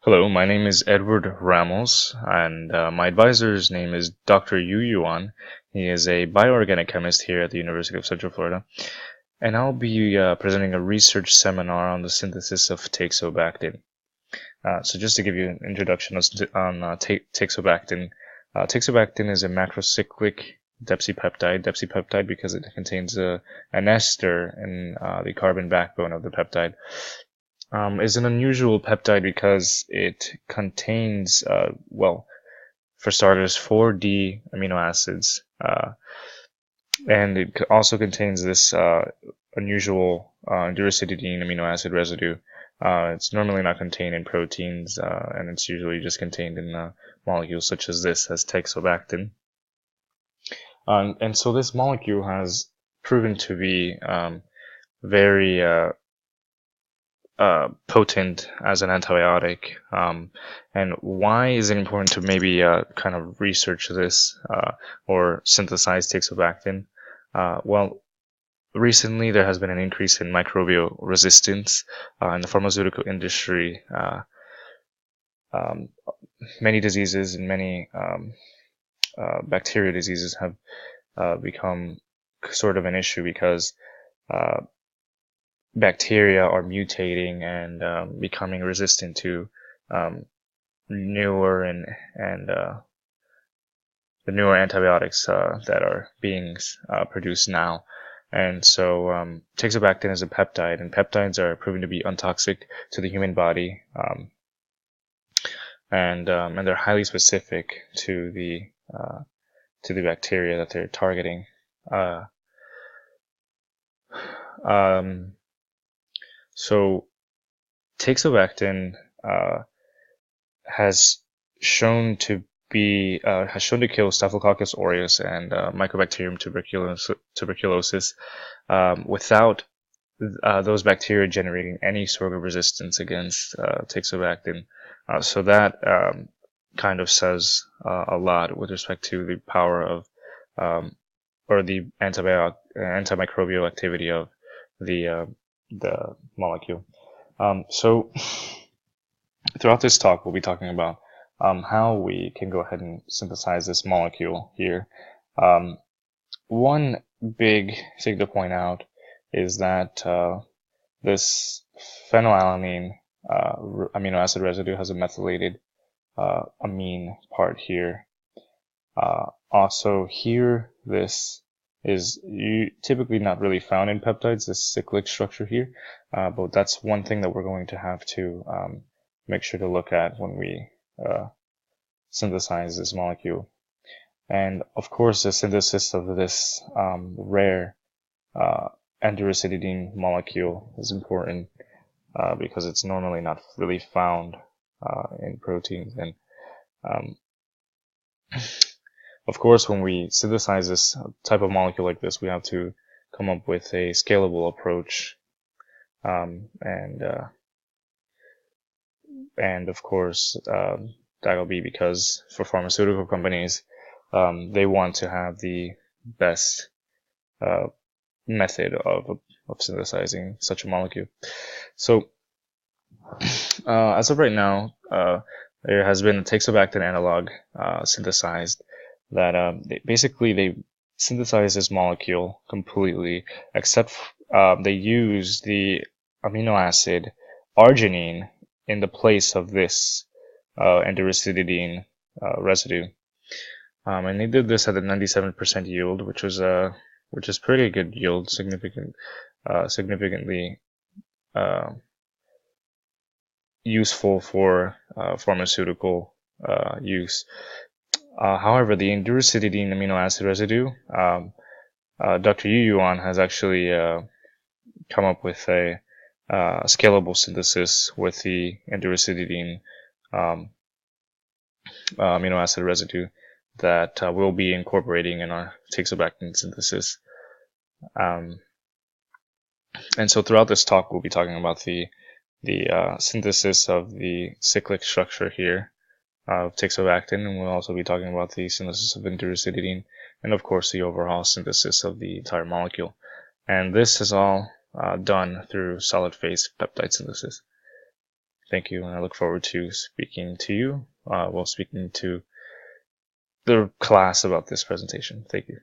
Hello, my name is Edward Ramos, and my advisor's name is Dr. Yu Yuan. He is a bioorganic chemist here at the University of Central Florida, and I'll be presenting a research seminar on the synthesis of teixobactin. So just to give you an introduction on teixobactin, teixobactin is a macrocyclic depsipeptide because it contains an ester in the carbon backbone of the peptide. Is an unusual peptide because it contains, well, for starters, 4D amino acids, and it also contains this unusual endurocitidine amino acid residue. It's normally not contained in proteins, and it's usually just contained in molecules such as this, as teixobactin. And so this molecule has proven to be very potent as an antibiotic. And why is it important to maybe kind of research this or synthesize teixobactin? Well, recently there has been an increase in microbial resistance in the pharmaceutical industry. Um, Many diseases and many bacterial diseases have become sort of an issue because bacteria are mutating and becoming resistant to newer and the newer antibiotics that are being produced now. And so teixobactin is a peptide, and peptides are proven to be untoxic to the human body, and they're highly specific to the bacteria that they're targeting. So teixobactin has shown to kill Staphylococcus aureus and Mycobacterium tuberculosis without those bacteria generating any sort of resistance against teixobactin. So that kind of says a lot with respect to the power of or the antimicrobial activity of the molecule. So throughout this talk, we'll be talking about how we can go ahead and synthesize this molecule here. One big thing to point out is that this phenylalanine amino acid residue has a methylated amine part here. Also here, this is typically not really found in peptides, this cyclic structure here, but that's one thing that we're going to have to make sure to look at when we synthesize this molecule. And of course, the synthesis of this rare endurocitidine molecule is important because it's normally not really found in proteins. And of course, when we synthesize this type of molecule like this, we have to come up with a scalable approach, and of course, that'll be because for pharmaceutical companies, they want to have the best method of synthesizing such a molecule. So, as of right now, there has been a teixobactin analog synthesized that basically they synthesize this molecule completely, except they use the amino acid arginine in the place of this endurocitidine residue, and they did this at a 97% yield, which is pretty good yield, significantly useful for pharmaceutical use. However, the endurocitidine amino acid residue, Dr. Yu Yuan has actually come up with a scalable synthesis with the endurocitidine amino acid residue that we'll be incorporating in our teixobactin synthesis. And so throughout this talk, we'll be talking about the synthesis of the cyclic structure here of teixobactin, and we'll also be talking about the synthesis of endurocitidine, and of course the overall synthesis of the entire molecule. And this is all done through solid phase peptide synthesis. Thank you, and I look forward to speaking to you, speaking to the class about this presentation. Thank you.